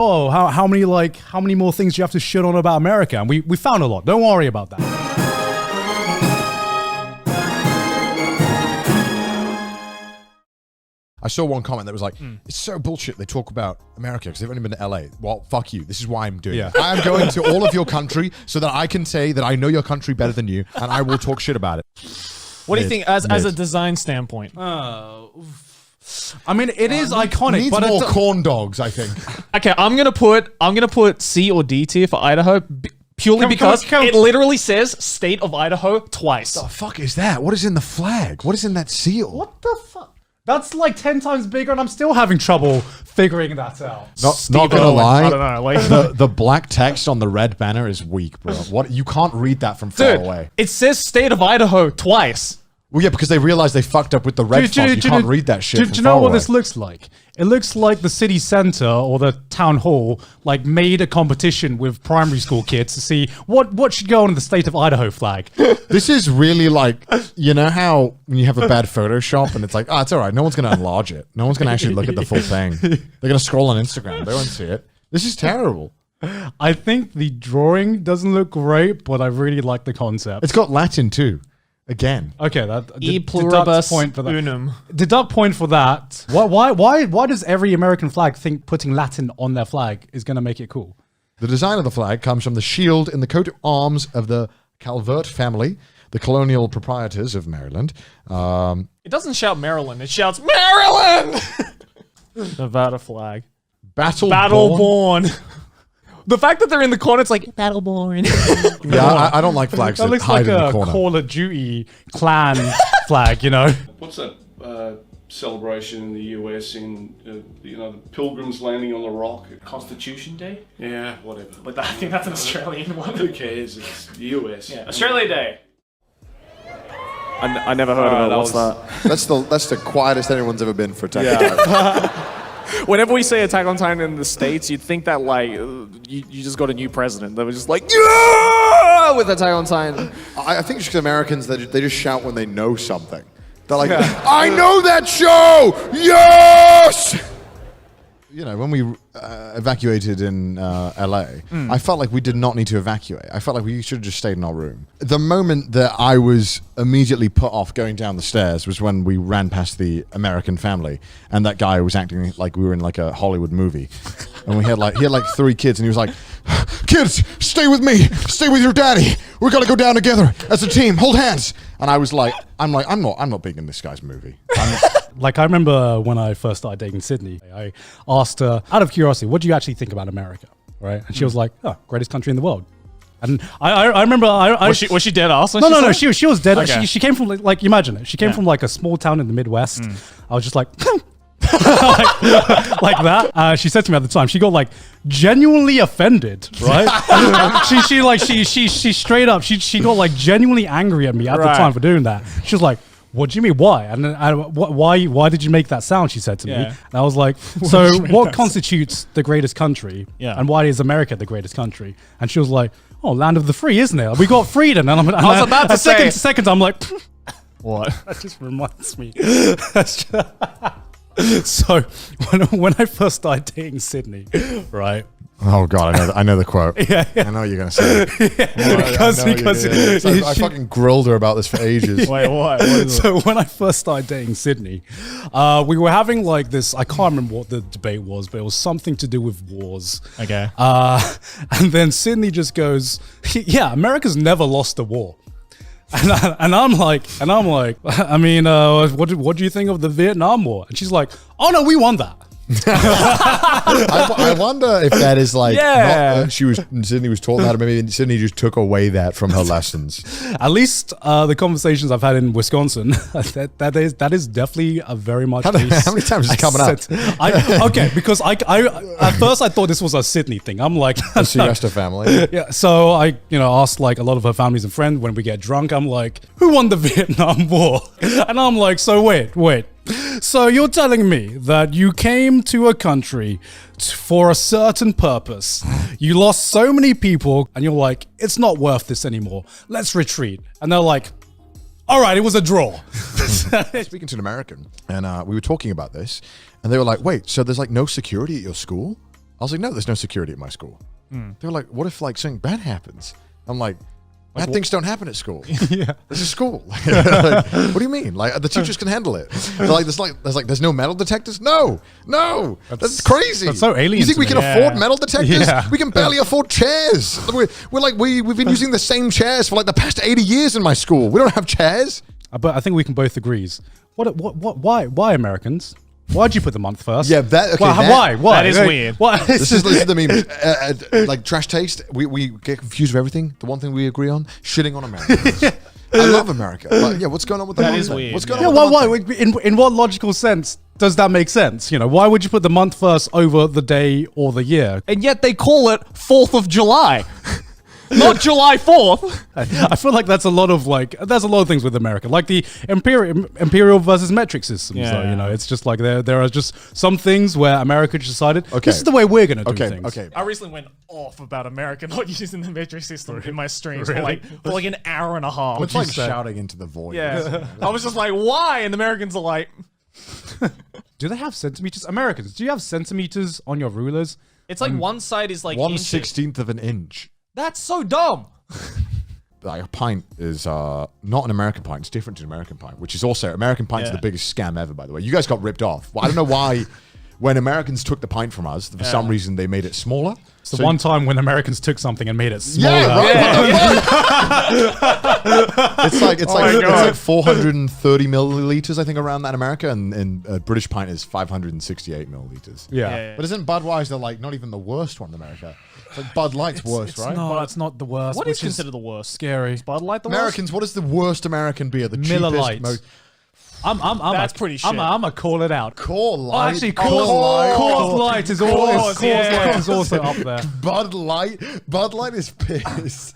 oh, how many more things do you have to shit on about America? And we found a lot. Don't worry about that. I saw one comment that was like, it's so bullshit they talk about America because they've only been to LA. Well, fuck you. This is why I'm doing it. I am going to all of your country so that I can say that I know your country better than you, and I will talk shit about it. What do you think as a design standpoint? I mean, it is iconic, Needs but more corn dogs, I think. Okay, I'm gonna put C or D tier for Idaho purely because it literally says state of Idaho twice. What the fuck is that? What is in the flag? What is in that seal? What the fuck? That's like 10 times bigger, and I'm still having trouble figuring that out. Not gonna lie, I don't know. Like the black text on the red banner is weak, bro. What, you can't read that from far away. It says state of Idaho twice. Well, yeah, because they realized they fucked up with the red font. You can't read that shit. Do you know what this looks like? It looks like the city center or the town hall like made a competition with primary school kids to see what should go on the state of Idaho flag. This is really like, you know how when you have a bad Photoshop and it's like, oh, it's all right. No one's going to enlarge it. No one's going to actually look at the full thing. They're going to scroll on Instagram. They won't see it. This is terrible. I think the drawing doesn't look great, but I really like the concept. It's got Latin too. Again. Okay, that E pluribus point for that. Unum. Deduct point for that. Why does every American flag think putting Latin on their flag is going to make it cool? The design of the flag comes from the shield in the coat of arms of the Calvert family, the colonial proprietors of Maryland. It doesn't shout Maryland. It shouts Maryland. Nevada flag. Battleborn. The fact that they're in the corner, it's like Battleborn. Yeah, I don't like flags that looks hide like in the a corner. Call of Duty clan flag, you know? What's that celebration in the US in, the Pilgrims landing on the rock? Constitution Day? Yeah, whatever. But I think that's an Australian one. Who cares? It's the US. Yeah, Australia Day. I never heard of it. What's that? That's the quietest anyone's ever been for Attack on Titan. Whenever we say Attack on Titan in the States, you'd think that like you just got a new president. They were just like, yeah, with Attack on Titan. I think it's because Americans, they just shout when they know something. They're like, I know that show! Yes! You know, when we evacuated in LA, I felt like we did not need to evacuate. I felt like we should have just stayed in our room. The moment that I was immediately put off going down the stairs was when we ran past the American family, and that guy was acting like we were in like a Hollywood movie. And he had like 3 kids, and he was like, kids, stay with me. Stay with your daddy. We're going to go down together as a team. Hold hands. And I was like, I'm not being in this guy's movie. Like, I remember when I first started dating Sydney, I asked her, out of curiosity, what do you actually think about America? Right? And she was like, oh, greatest country in the world. And I remember... was she dead ass? No, she was dead. Okay. She came from, like, imagine it. She came from, like, a small town in the Midwest. I was just like... like that. She said to me at the time, she got like genuinely offended, right? she straight up, she got like genuinely angry at me at the time for doing that. She was like, what do you mean, why? And then, why did you make that sound? She said to me. And I was like, so what constitutes the greatest country? And why is America the greatest country? And she was like, oh, land of the free, isn't it? We got freedom. And I was about to say, second, I'm like, what? That just reminds me. So when I first started dating Sydney, right? Oh God, I know the quote. I know what you're gonna say. Because I fucking grilled her about this for ages. Wait, what? So when I first started dating Sydney, we were having like this. I can't remember what the debate was, but it was something to do with wars. Okay. And then Sydney just goes, "Yeah, America's never lost a war." And I'm like, I mean, what do you think of the Vietnam War? And she's like, oh no, we won that. I wonder if that is like Sydney was taught that, or maybe Sydney just took away that from her lessons. At least the conversations I've had in Wisconsin, that is definitely a very much. How many times is it coming up? Okay, because I at first I thought this was a Sydney thing. I'm like, the Siesta family. Yeah, so I asked like a lot of her families and friends when we get drunk. I'm like, who won the Vietnam War? And I'm like, so wait. So you're telling me that you came to a country for a certain purpose. You lost so many people and you're like, it's not worth this anymore. Let's retreat. And they're like, all right, it was a draw. Speaking to an American, and we were talking about this, and they were like, wait, so there's like no security at your school? I was like, no, there's no security at my school. They were like, what if like something bad happens? I'm like, bad things don't happen at school. Yeah. This is school. Like, what do you mean? Like the teachers can handle it. They're like, there's no metal detectors. No, that's crazy. That's so alien You think to we me. can afford metal detectors? Yeah. We can barely afford chairs. We've been using the same chairs for like the past 80 years in my school. We don't have chairs. But I think we can both agree. Why Americans? Why'd you put the month first? Yeah, that. Okay, why? That is weird. Why? This is the meme. Like trash taste, we get confused with everything. The one thing we agree on, shitting on America. I love America. But yeah, what's going on with the That month is then? weird, What's going Yeah, on why? with the month In what logical sense does that make sense? You know, why would you put the month first over the day or the year? And yet they call it 4th of July. Not July 4th. I feel like there's a lot of things with America, like the imperial versus metric systems. Yeah. Though, you know, it's just like there are just some things where America just decided Okay. this is the way we're going to do Okay, things. okay. I recently went off about America not using the metric system in my streams Really? for like an hour and a half. It's like shouting into the void. Yeah. I was just like, why? And the Americans are like, Do they have centimeters? Americans, do you have centimeters on your rulers? it's like one side is like 1/16 of an inch. That's so dumb. Like a pint is not an American pint. It's different to an American pint, which is also American pints are Yeah. the biggest scam ever. By the way, you guys got ripped off. Well, I don't know why. When Americans took the pint from us, for some reason they made it smaller. It's the one time when Americans took something and made it smaller. Yeah, right. It's like 430 milliliters, I think, around that in America, and a British pint is 568 milliliters. Yeah. But isn't Budweiser like not even the worst one in America? It's like Bud Light's worse, right? No, it's not the worst. What is which considered the worst? scary? Bud Light the worst? Americans, what is the worst American beer? The Miller cheapest, Lite. most That's pretty shit. I'm gonna call it out. Coors Oh, Light. actually, Coors Coors Light is always Coors, yeah. is also up there. Bud Light is piss.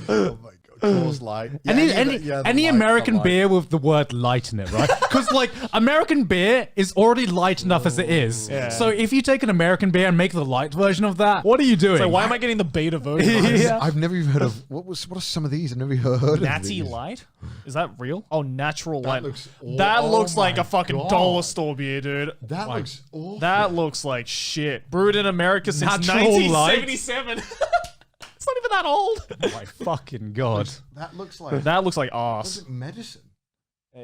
Oh my god, Coors Light. Yeah, Any the American light. beer with the word light in it, right? Because like American beer is already light enough as it is. Yeah. So if you take an American beer and make the light version of that, what are you doing? So why am I getting the beta version? Yeah. I've never even heard of what are some of these? I've never even heard of Natty these. Light? Is that real? Oh, natural light. looks that aw- looks oh like my a fucking God. dollar store beer, dude. That looks awful. That looks like shit. Brewed in America since Natural light? 1977. It's not even that old. Oh my fucking god! That looks like That looks like arse. medicine.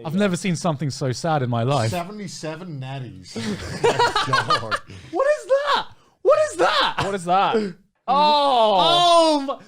I've never seen something so sad in my life. 77 natties. Oh my god. What is that? What is that? What is that? Oh.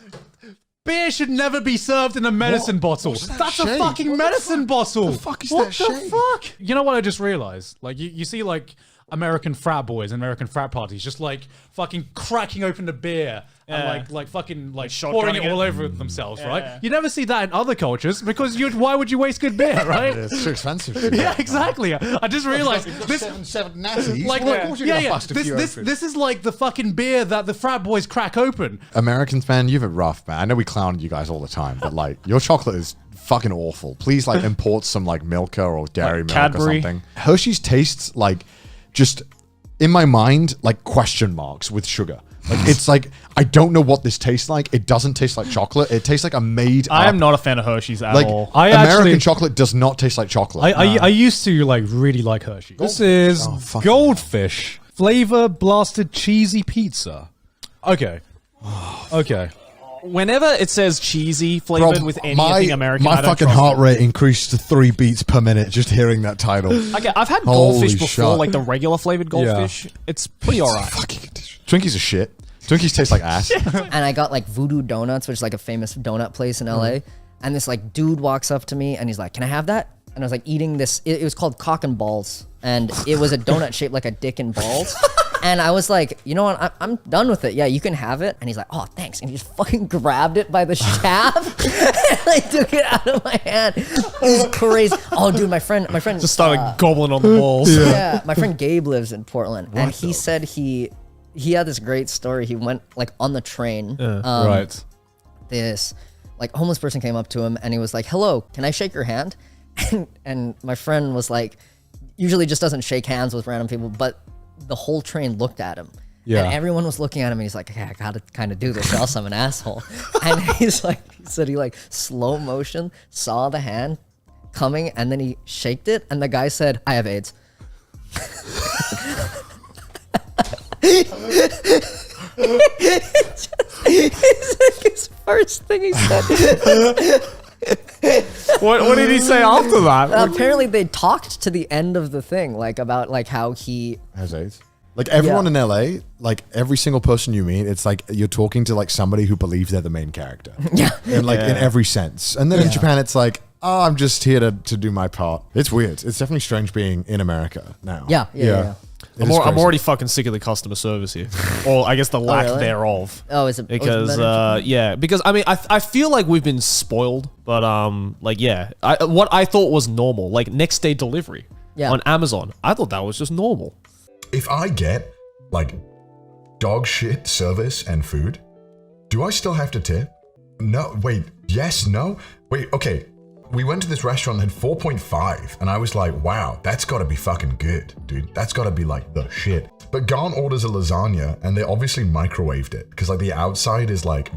Beer should never be served in a medicine bottle. What's that That's a shape? fucking What the medicine bottle. The fuck is What that the shape? fuck? You know what I just realized? Like you see like American frat boys and American frat parties just like fucking cracking open the beer Yeah. and like fucking like shotgunning pouring it all it. over themselves, Yeah. right? You never see that in other cultures because why would you waste good beer, right? It's too expensive. Yeah, exactly. I just realized this. seven natties. Like, Well, of course you're gonna bust a few open. this is like the fucking beer that the frat boys crack open. Americans, man, you've it rough, man. I know we clown you guys all the time, but like your chocolate is fucking awful. Please like import some like Milka or dairy milk Cadbury. or something. Hershey's tastes like just in my mind like question marks with sugar. Like it's like I don't know what this tastes like. It doesn't taste like chocolate. It tastes like a made I up. am not a fan of Hershey's at like all. American actually- chocolate does not taste like chocolate. I used to like really like Hershey. This is fuck. Goldfish flavor blasted cheesy pizza. Okay. Okay. Whenever it says cheesy flavored with anything American, I my don't fucking trust heart it. rate increased to 3 beats per minute just hearing that title. Okay, I've had Holy goldfish before, shit. like the regular flavored goldfish. It's pretty alright. Fucking Twinkies are shit. Twinkies taste like ass. And I got like Voodoo Donuts, which is like a famous donut place in LA. And this like dude walks up to me and he's like, "Can I have that?" And I was like eating this. It was called Cock and Balls, and it was a donut shaped like a dick and balls. And I was like, you know what? I'm done with it. Yeah, you can have it. And he's like, "Oh, thanks." And he just fucking grabbed it by the shaft and I took it out of my hand. It was crazy. Oh, dude, my friend Just started gobbling on the balls. yeah, my friend Gabe lives in Portland, and he said he had this great story. He went like on the train. Right. This like homeless person came up to him, and he was like, "Hello, can I shake your hand?" And my friend was like, usually just doesn't shake hands with random people, but the whole train looked at him. Yeah. And everyone was looking at him, and he's like, "Okay, I gotta kind of do this, or else I'm an asshole." And he's like, he said he like slow motion saw the hand coming, and then he shaked it, and the guy said, "I have AIDS." His first thing he said. What did he say after that? Apparently, they talked to the end of the thing, like about like how he. Has AIDS. Like everyone in LA, like every single person you meet, it's like you're talking to like somebody who believes they're the main character. Yeah. And like in every sense. And then in Japan, it's like, oh, I'm just here to do my part. It's weird. It's definitely strange being in America now. Yeah. It is I'm crazy. already fucking sick of the customer service here, or I guess the lack really? thereof. Oh, is it Because better? because I mean I feel like we've been spoiled, but what I thought was normal, like next day delivery on Amazon, I thought that was just normal. If I get, like, dog shit service and food, do I still have to tip? No, wait, yes, no? Wait, okay. We went to this restaurant and had 4.5, and I was like, wow, that's gotta be fucking good, dude. That's gotta be, like, the shit. But Garn orders a lasagna, and they obviously microwaved it, because, like, the outside is, like,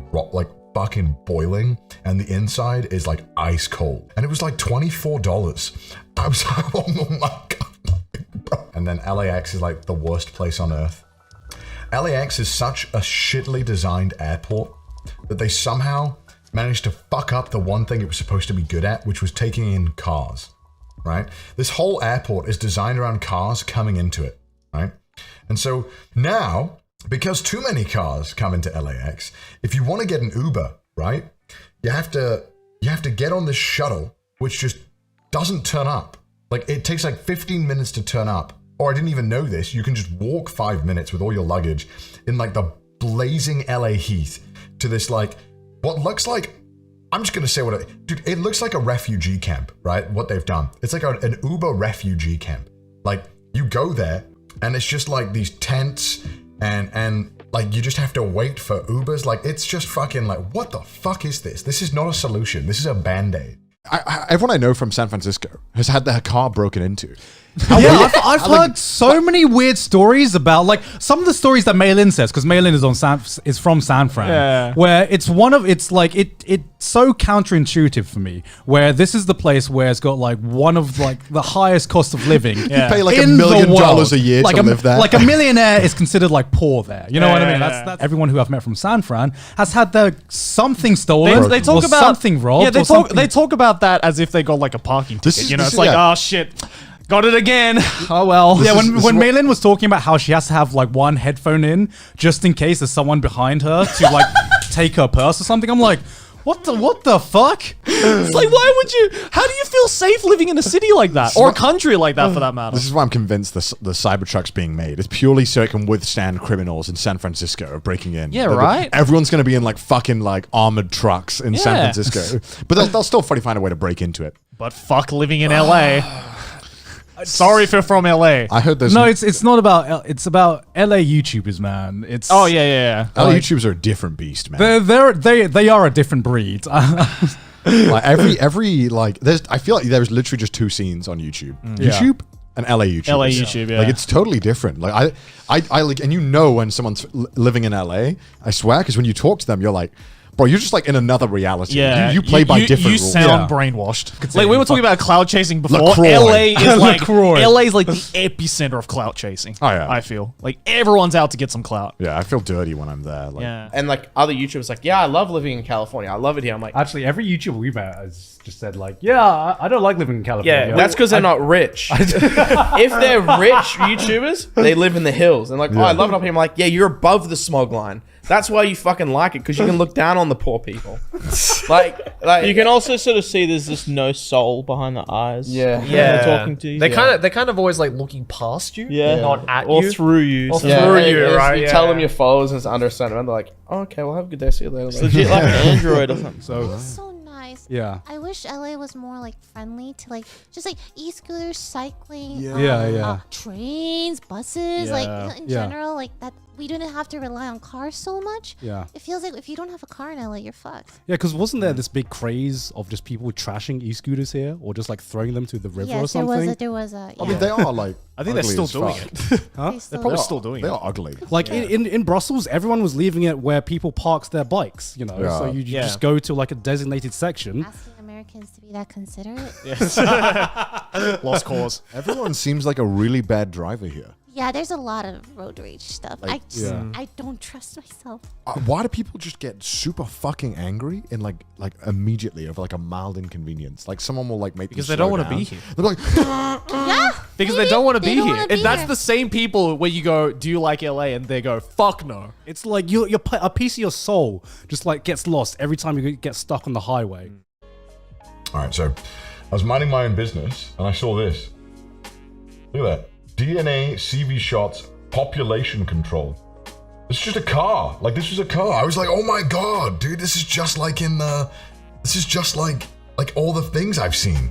fucking boiling, and the inside is, like, ice cold. And it was, like, $24. I was like, oh my God. And then LAX is like the worst place on earth. LAX is such a shittily designed airport that they somehow managed to fuck up the one thing it was supposed to be good at, which was taking in cars, right? This whole airport is designed around cars coming into it, right? And so now, because too many cars come into LAX, if you want to get an Uber, right, you have to get on this shuttle, which just doesn't turn up. Like, it takes like 15 minutes to turn up. Or I didn't even know this. You can just walk 5 minutes with all your luggage in like the blazing LA heat to this like, what looks like, I'm just going to say dude, it looks like a refugee camp, right? What they've done. It's like an Uber refugee camp. Like, you go there and it's just like these tents and like you just have to wait for Ubers. Like, it's just fucking like, what the fuck is this? This is not a solution. This is a Band-Aid. Everyone I know from San Francisco has had their car broken into. Yeah, I've heard so many weird stories about like some of the stories that Maylin says, because Maylin is from San Fran, where it's so counterintuitive for me. Where this is the place where it's got like one of like the highest cost of living. You pay like in $1 million the world. a year to live there. Like a millionaire is considered like poor there. You know what I mean? That's everyone who I've met from San Fran has had their something stolen. They talk or about something robbed. Yeah, or they talk about that as if they got like a parking ticket. It's like, oh shit. Got it again. Oh well. Yeah, when Maylin was talking about how she has to have like one headphone in just in case there's someone behind her to like take her purse or something, I'm like, what the fuck? It's like, why would you? How do you feel safe living in a city like that, or a country like that for that matter? This is why I'm convinced the Cybertruck's being made. It's purely so it can withstand criminals in San Francisco breaking in. Yeah, right. Everyone's going to be in like fucking like armored trucks in San Francisco, but they'll still find a way to break into it. But fuck living in LA. Sorry if you're from LA. I heard there's it's not about it's about LA YouTubers, man. It's LA YouTubers are a different beast, man. They are a different breed. Like every like I feel like there's literally just two scenes on YouTube. YouTube and LA YouTube. LA YouTube, yeah. Like it's totally different. Like I like, and you know when someone's living in LA, I swear, because when you talk to them, you're like, bro, you're just like in another reality. Yeah, you play by different rules. You sound brainwashed. Like we were talking about cloud chasing before. LaCroix. LA is like the epicenter of clout chasing. Oh yeah, I feel like everyone's out to get some clout. Yeah, I feel dirty when I'm there. Like, yeah, and like other YouTubers, like, yeah, I love living in California. I love it here. I'm like, actually, every YouTuber we met has just said like, yeah, I don't like living in California. yeah, that's because they're not rich. If they're rich YouTubers, they live in the hills. And like, oh, I love it up here. I'm like, yeah, you're above the smog line. That's why you fucking like it, because you can look down on the poor people. like you can also sort of see there's just no soul behind the eyes. Yeah, when they're talking to you. They kind of always like looking past you, not at or you, through you. or through you, right? You tell them your followers and it's under a certain amount. They're like, oh, okay, well, have a good day. See you later. It's legit like an Android or something. So nice. Yeah. I wish LA was more like friendly to like just like e-scooters, cycling, trains, buses, like in general, like that. We didn't have to rely on cars so much. Yeah. It feels like if you don't have a car in LA, you're fucked. Yeah, because wasn't there this big craze of just people trashing e-scooters here, or just like throwing them to the river or something? There was a. I mean, they are like. I think they're still doing it. Huh? They're probably still doing it. They are ugly. Like in Brussels, everyone was leaving it where people parked their bikes. You know, so you just go to like a designated section. Asking Americans to be that considerate. Yes. Lost cause. Everyone seems like a really bad driver here. Yeah, there's a lot of road rage stuff. Like, I don't trust myself. Why do people just get super fucking angry in like immediately over like a mild inconvenience? Like someone will like make Because them they don't slow want to be down. here. They're like, Yeah. Because maybe they don't want to they be don't here. wanna be And that's here. the same people where you go, do you like LA? And they go, fuck no. It's like a piece of your soul just like gets lost every time you get stuck on the highway. All right, so I was minding my own business and I saw this. Look at that. DNA CV shots population control. It's just a car. Like, this was a car. I was like, oh my god, dude, this is just like all the things I've seen.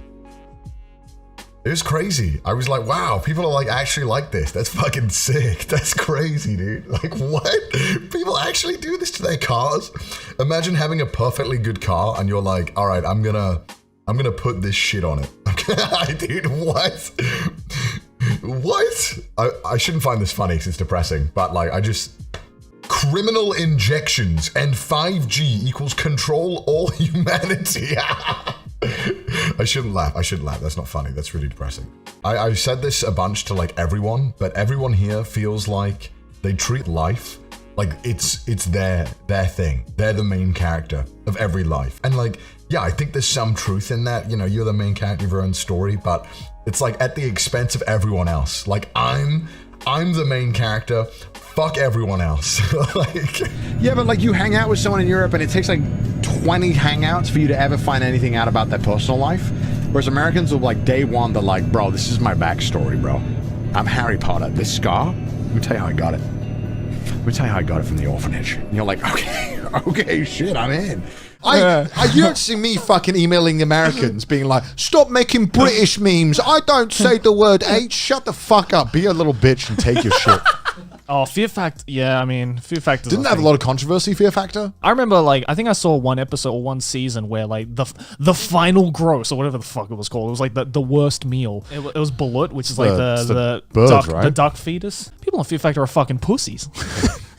It was crazy. I was like, wow, people are like actually like this. That's fucking sick. That's crazy, dude. Like, what? People actually do this to their cars? Imagine having a perfectly good car and you're like, all right, I'm gonna put this shit on it. Dude, what? What? I shouldn't find this funny because it's depressing, but like, criminal injections and 5G equals control all humanity. I shouldn't laugh. That's not funny. That's really depressing. I've said this a bunch to like everyone, but everyone here feels like they treat life like it's their thing. They're the main character of every life. And like, yeah, I think there's some truth in that. You know, you're the main character of your own story, but it's like at the expense of everyone else. Like I'm the main character. Fuck everyone else. Like, Yeah, but like you hang out with someone in Europe and it takes like 20 hangouts for you to ever find anything out about their personal life. Whereas Americans will like day one, they're like, bro, this is my backstory, bro. I'm Harry Potter. This scar, let me tell you how I got it. Let me tell you how I got it from the orphanage. And you're like, okay, shit, I'm in. you don't see me fucking emailing Americans being like, stop making British memes. I don't say the word H. Shut the fuck up. Be a little bitch and take your shit. Oh, Fear Factor. Yeah, I mean, Fear Factor. Didn't have a lot of controversy, Fear Factor? I remember, like, I think I saw one episode or one season where, like, the final gross or whatever the fuck it was called. It was like the worst meal. It was balut, which is like the bird, duck, right? the duck fetus. People on Fear Factor are fucking pussies.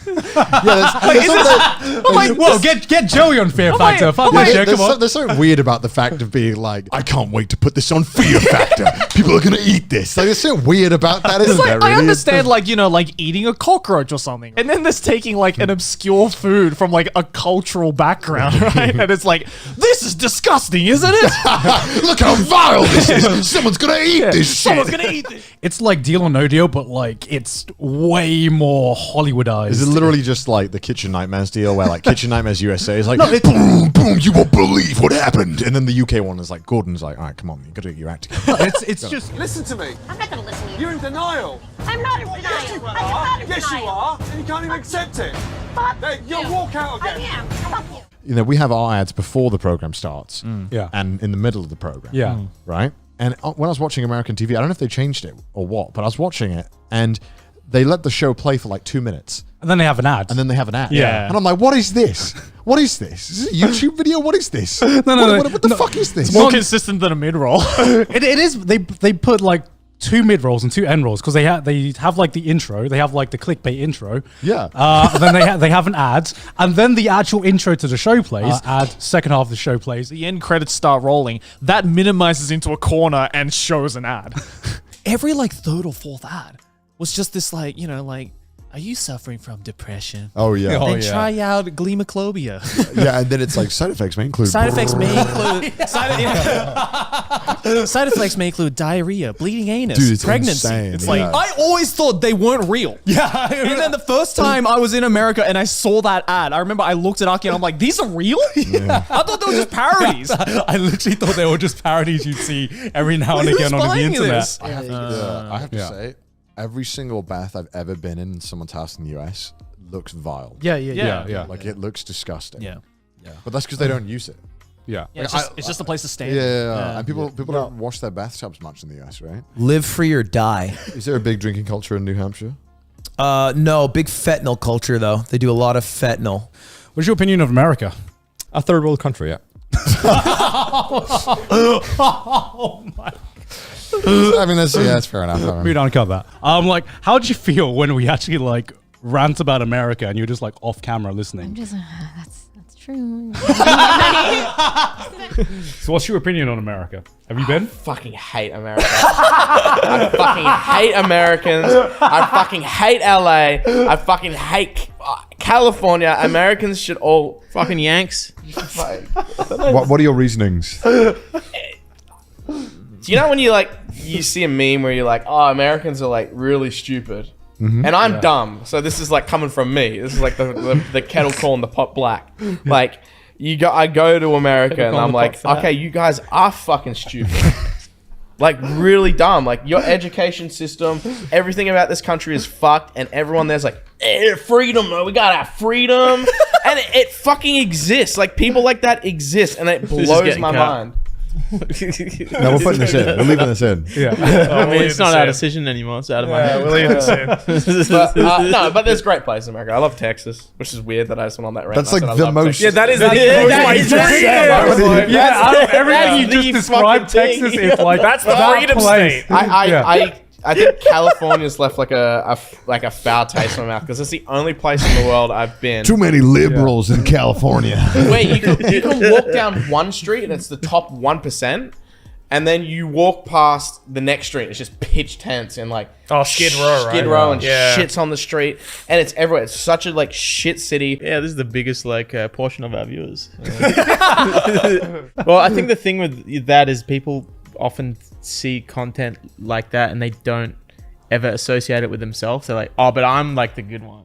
Well, get Joey on Fear Factor. Fuck that shit, come on. There's something weird about the fact of being like, I can't wait to put this on Fear Factor. People are gonna eat this. Like, there's something weird about that, isn't there? Really? I understand, like, you know, like eating a cockroach or something, and then there's taking like an obscure food from like a cultural background, right? And it's like, this is disgusting, isn't it? Look how vile this is. Someone's gonna eat this shit. Someone's gonna eat this. It's like Deal or No Deal, but like it's way more Hollywoodized. Is it literally just like the Kitchen Nightmares deal where like Kitchen Nightmares USA is like, boom, boom, you won't believe what happened. And then the UK one is like, Gordon's like, all right, come on, you gotta get your act together. It's just... Listen to me. I'm not going to listen to you. You're in denial. I'm not in denial. Yes, you I am not in Yes, denial. you are. And you can't even accept it. Fuck Hey, you'll you. walk out again. I am. Fuck you. You know, we have our ads before the program starts. Yeah. And in the middle of the program. Yeah. Right? And when I was watching American TV, I don't know if they changed it or what, but I was watching it and they let the show play for like 2 minutes. And then they have an ad. And then they have an ad. Yeah. And I'm like, what is this? What is this? Is it a YouTube video? What is this? No. What the fuck is this? It's more consistent than a mid-roll. It is. They put like 2 mid-rolls and 2 end-rolls because they have like the intro. They have like the clickbait intro. Yeah. And then they have an ad. And then the actual intro to the show plays. Second half of the show plays. The end credits start rolling. That minimizes into a corner and shows an ad. Every like third or fourth ad was just this like, you know, like, are you suffering from depression? Oh, yeah. Then try out glimaclobia. Yeah, and then it's like side effects may include... Side effects may include diarrhea, bleeding anus, Dude, it's pregnancy. insane, It's like, yeah. I always thought they weren't real. Yeah. And then the first time I was in America and I saw that ad, I remember I looked at Aki and I'm like, these are real? Yeah. I thought they were just parodies. I literally thought they were just parodies you'd see every now and again on the internet. This? I have to say, every single bath I've ever been in someone's house in the US looks vile. Yeah. Like, it looks disgusting. Yeah. But that's because they don't use it. Yeah. It's just a place to stand. Yeah. And people don't wash their bathtubs much in the US, right? Live free or die. Is there a big drinking culture in New Hampshire? No, big fentanyl culture though. They do a lot of fentanyl. What's your opinion of America? A third world country, yeah. Oh my. I mean, that's fair enough. We don't cut that. Like, how did you feel when we actually like rant about America and you're just like off camera listening? I'm just that's true. So what's your opinion on America? Have you been? Fucking hate America. I fucking hate Americans. I fucking hate LA. I fucking hate California. Americans should all fucking Yanks. What are your reasonings? Do you know when you see a meme where you're like, oh, Americans are like really stupid, and I'm dumb, so this is like coming from me. This is like the kettle calling the pot black. Like I go to America and I'm like, okay, you guys are fucking stupid. Like really dumb. Like your education system, everything about this country is fucked, and everyone there's like, freedom, we got our freedom, and it fucking exists. Like people like that exist, and it blows my mind. No, we're putting this in. We're leaving this in. Yeah. I mean, it's not our decision anymore. It's out of my head. We're leaving this in. But there's great places in America. I love Texas, which is weird that I just went on that rant. That's like the most. Yeah, that is my dream. Yeah, out of everything you just described, Texas is like that's the freedom state. I think California's left like a foul taste in my mouth because it's the only place in the world I've been. Too many liberals in California. Where you can walk down one street and it's the top 1%, and then you walk past the next street and it's just pitch tents and like Skid Row, right? Skid Row and shit's on the street, and it's everywhere. It's such a like shit city. Yeah, this is the biggest portion of our viewers. Well, I think the thing with that is people often see content like that and they don't ever associate it with themselves. They're like, oh, but I'm like the good one.